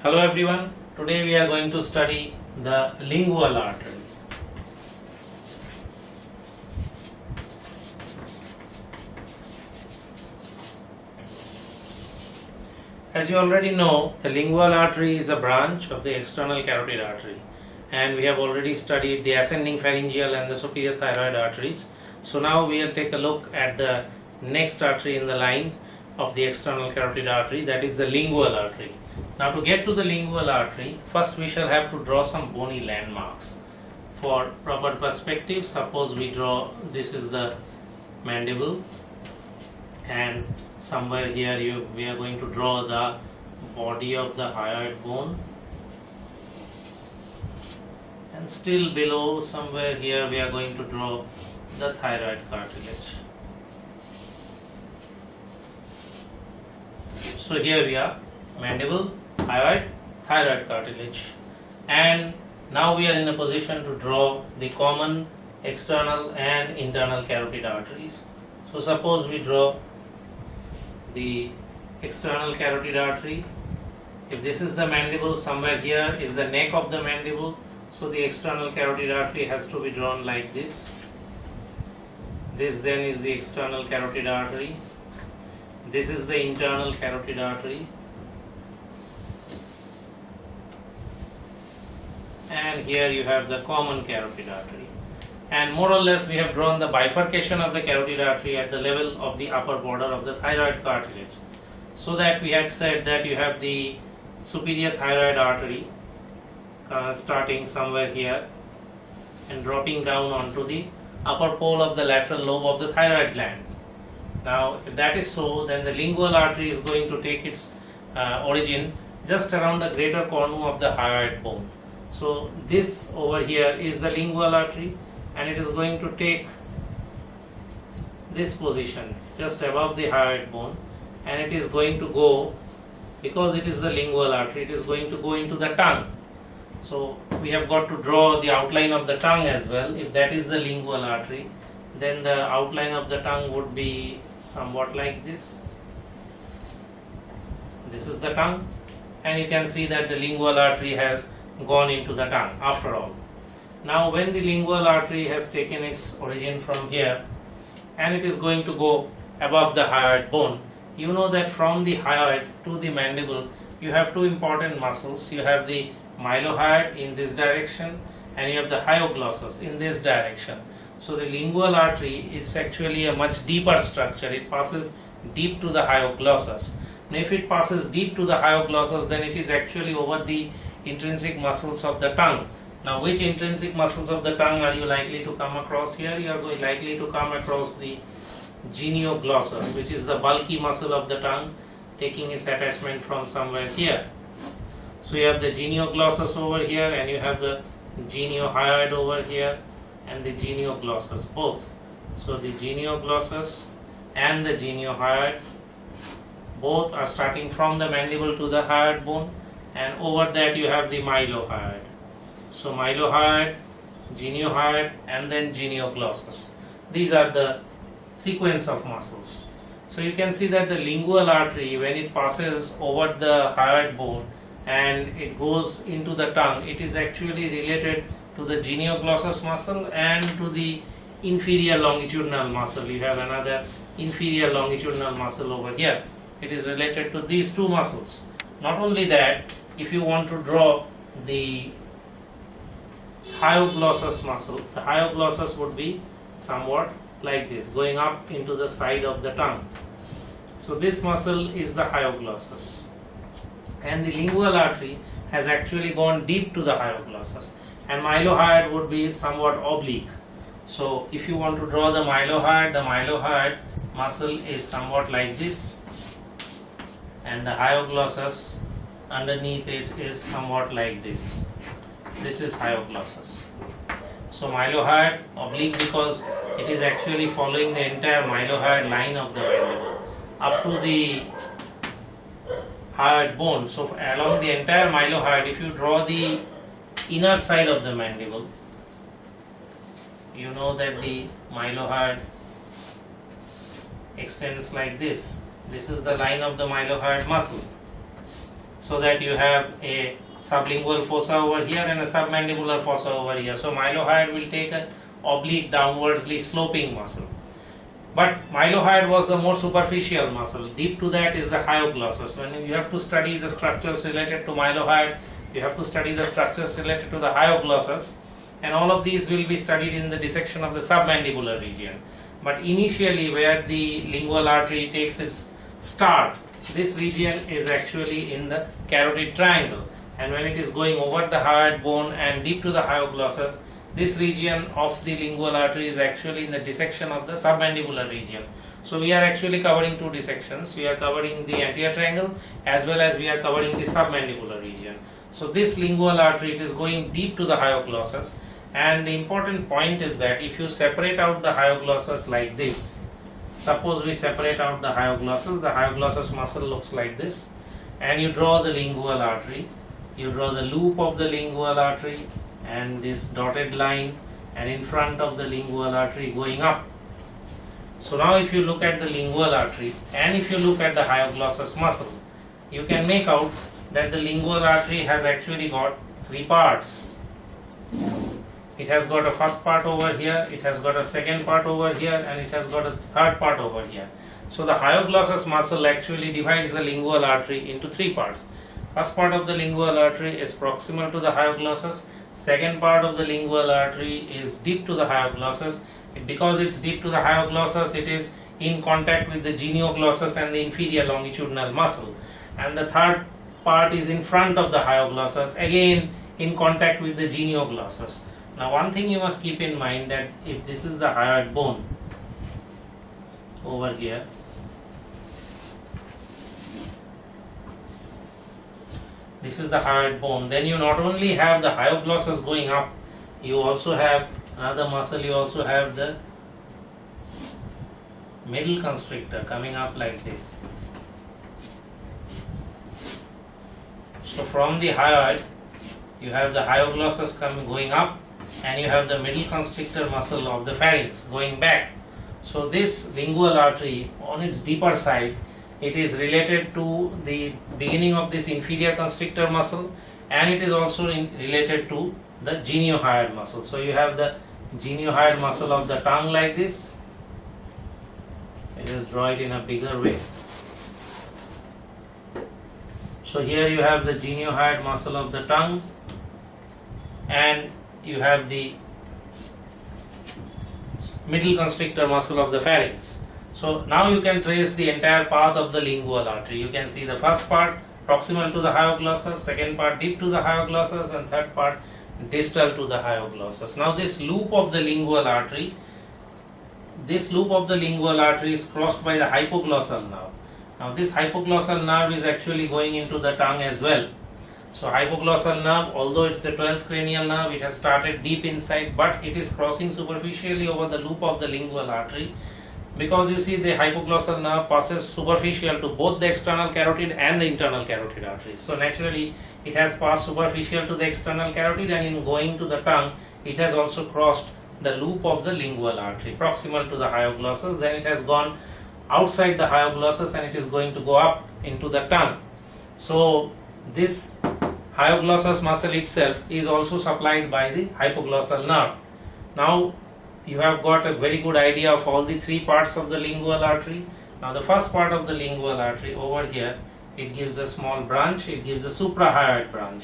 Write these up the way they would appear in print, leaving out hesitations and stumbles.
Hello everyone, today we are going to study the lingual artery. As you already know, the lingual artery is a branch of the external carotid artery, and we have already studied the ascending pharyngeal and the superior thyroid arteries. So now we will take a look at the next artery in the line of the external carotid artery, that is the lingual artery. Now to get to the lingual artery, first we shall have to draw some bony landmarks. For proper perspective, suppose we draw, this is the mandible, and somewhere here we are going to draw the body of the hyoid bone, and still below somewhere here we are going to draw the thyroid cartilage. So here we are, mandible, hyoid, thyroid cartilage, and now we are in a position to draw the common external and internal carotid arteries. So suppose we draw the external carotid artery. If this is the mandible, somewhere here is the neck of the mandible, so the external carotid artery has to be drawn like this. This then is the external carotid artery. This is the internal carotid artery, and here you have the common carotid artery. And more or less we have drawn the bifurcation of the carotid artery at the level of the upper border of the thyroid cartilage, so that we had said that you have the superior thyroid artery starting somewhere here and dropping down onto the upper pole of the lateral lobe of the thyroid gland. Now if that is so, then the lingual artery is going to take its origin just around the greater cornu of the hyoid bone. So this over here is the lingual artery, and it is going to take this position just above the hyoid bone, and it is going to go, because it is the lingual artery, it is going to go into the tongue. So we have got to draw the outline of the tongue as well. If that is the lingual artery, then the outline of the tongue would be somewhat like this. This is the tongue, and you can see that the lingual artery has gone into the tongue after all. Now when the lingual artery has taken its origin from here and it is going to go above the hyoid bone, you know that from the hyoid to the mandible you have two important muscles. You have the mylohyoid in this direction, and you have the hyoglossus in this direction. So the lingual artery is actually a much deeper structure. It passes deep to the hyoglossus. Now if it passes deep to the hyoglossus, then it is actually over the intrinsic muscles of the tongue. Now which intrinsic muscles of the tongue are you likely to come across here? You are likely to come across the genioglossus, which is the bulky muscle of the tongue, taking its attachment from somewhere here. So you have the genioglossus over here, and you have the geniohyoid over here, and the genioglossus both. So the genioglossus and the geniohyoid both are starting from the mandible to the hyoid bone, and over that you have the mylohyoid. So mylohyoid, geniohyoid, and then genioglossus. These are the sequence of muscles. So you can see that the lingual artery, when it passes over the hyoid bone and it goes into the tongue, it is actually related to the genioglossus muscle and to the inferior longitudinal muscle. You have another inferior longitudinal muscle over here. It is related to these two muscles. Not only that, if you want to draw the hyoglossus muscle, the hyoglossus would be somewhat like this, going up into the side of the tongue. So this muscle is the hyoglossus, and the lingual artery has actually gone deep to the hyoglossus, and mylohyoid would be somewhat oblique. So if you want to draw the mylohyoid muscle is somewhat like this, and the hyoglossus underneath it is somewhat like this. This is hyoglossus. So mylohyoid oblique because it is actually following the entire mylohyoid line of the mandible up to the hyoid bone. So along the entire mylohyoid, if you draw the inner side of the mandible, you know that the mylohyoid extends like this. This is the line of the mylohyoid muscle. so that you have a sublingual fossa over here and a submandibular fossa over here. So mylohyoid will take an oblique downwardsly sloping muscle. But mylohyoid was the more superficial muscle. Deep to that is the hyoglossus. When you have to study the structures related to mylohyoid, you have to study the structures related to the hyoglossus, and all of these will be studied in the dissection of the submandibular region. But initially, where the lingual artery takes its start, this region is actually in the carotid triangle, and when it is going over the hyoid bone and deep to the hyoglossus, this region of the lingual artery is actually in the dissection of the submandibular region. So we are actually covering two dissections. We are covering the anterior triangle as well as we are covering the submandibular region. So this lingual artery, it is going deep to the hyoglossus, and the important point is that if you separate out the hyoglossus like this, suppose we separate out the hyoglossus muscle looks like this, and you draw the lingual artery, you draw the loop of the lingual artery and this dotted line, and in front of the lingual artery going up. So now if you look at the lingual artery and if you look at the hyoglossus muscle, you can make out that the lingual artery has actually got three parts. It has got a first part over here, it has got a second part over here, and it has got a third part over here. So the hyoglossus muscle actually divides the lingual artery into three parts. First part of the lingual artery is proximal to the hyoglossus. Second part of the lingual artery is deep to the hyoglossus. Because it's deep to the hyoglossus, it is in contact with the genioglossus and the inferior longitudinal muscle. And the third part is in front of the hyoglossus, again in contact with the genioglossus. Now one thing you must keep in mind, that if this is the hyoid bone over here, this is the hyoid bone, then you not only have the hyoglossus going up, you also have another muscle, you also have the middle constrictor coming up like this. So from the hyoid, you have the hyoglossus going up, and you have the middle constrictor muscle of the pharynx going back. So this lingual artery, on its deeper side, it is related to the beginning of this inferior constrictor muscle, and it is also related to the geniohyoid muscle. So you have the geniohyoid muscle of the tongue like this. Let us draw it in a bigger way. So here you have the geniohyoid muscle of the tongue, and you have the middle constrictor muscle of the pharynx. So now you can trace the entire path of the lingual artery. You can see the first part proximal to the hyoglossus, second part deep to the hyoglossus, and third part distal to the hyoglossus. Now this loop of the lingual artery, is crossed by the hypoglossal nerve. Now this hypoglossal nerve is actually going into the tongue as well. So hypoglossal nerve, although it's the 12th cranial nerve, it has started deep inside, but it is crossing superficially over the loop of the lingual artery, because you see the hypoglossal nerve passes superficial to both the external carotid and the internal carotid arteries. So naturally it has passed superficial to the external carotid, and in going to the tongue it has also crossed the loop of the lingual artery proximal to the hyoglossus. Then it has gone outside the hyoglossus and it is going to go up into the tongue. So this hyoglossus muscle itself is also supplied by the hypoglossal nerve. Now you have got a very good idea of all the three parts of the lingual artery. Now the first part of the lingual artery over here, it gives a small branch, it gives a suprahyoid branch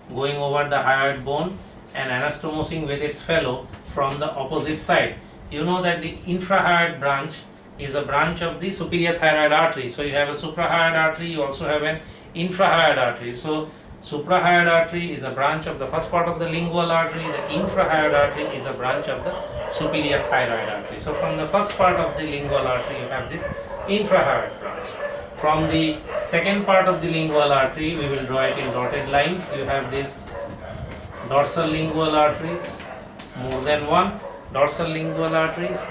going over the hyoid bone and anastomosing with its fellow from the opposite side. You know that the infrahyoid branch is a branch of the superior thyroid artery. So you have a suprahyoid artery, you also have an infrahyoid artery. So suprahyoid artery is a branch of the first part of the lingual artery, the infrahyoid artery is a branch of the superior thyroid artery. So from the first part of the lingual artery you have this infrahyoid branch. From the second part of the lingual artery, we will draw it in dotted lines. You have this dorsal lingual arteries, more than one dorsal lingual arteries,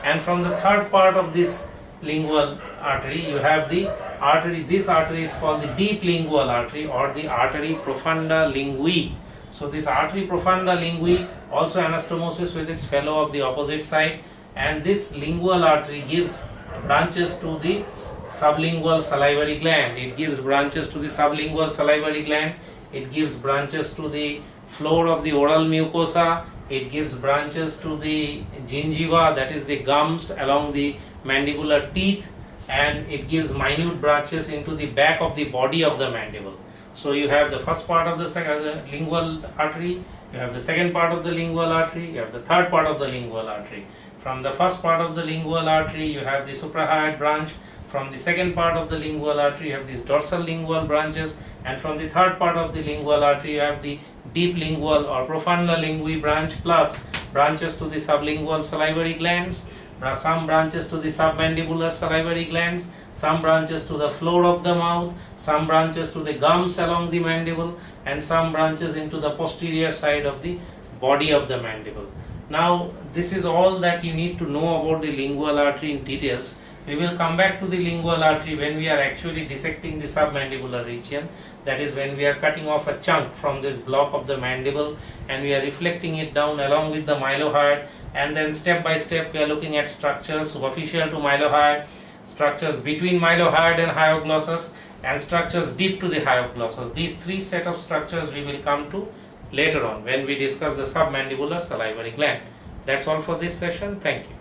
and from the third part of this lingual artery you have the artery. This artery is called the deep lingual artery or the artery profunda lingui. So this artery profunda lingui also anastomoses with its fellow of the opposite side, and this lingual artery gives branches to the sublingual salivary gland. It gives branches to the sublingual salivary gland. It gives branches to the floor of the oral mucosa. It gives branches to the gingiva, that is the gums along the mandibular teeth, and it gives minute branches into the back of the body of the mandible. So you have the first part of the lingual artery, you have the second part of the lingual artery, you have the third part of the lingual artery. From the first part of the lingual artery, you have the suprahyoid branch. From the second part of the lingual artery, you have these dorsal lingual branches, and from the third part of the lingual artery, you have the deep lingual or profunda lingui branch, plus branches to the sublingual salivary glands, some branches to the submandibular salivary glands, some branches to the floor of the mouth, some branches to the gums along the mandible, and some branches into the posterior side of the body of the mandible. Now, this is all that you need to know about the lingual artery in details. We will come back to the lingual artery when we are actually dissecting the submandibular region. That is when we are cutting off a chunk from this block of the mandible and we are reflecting it down along with the mylohyoid, and then step by step we are looking at structures superficial to mylohyoid, structures between mylohyoid and hyoglossus, and structures deep to the hyoglossus. These three set of structures we will come to later on when we discuss the submandibular salivary gland. That's all for this session. Thank you.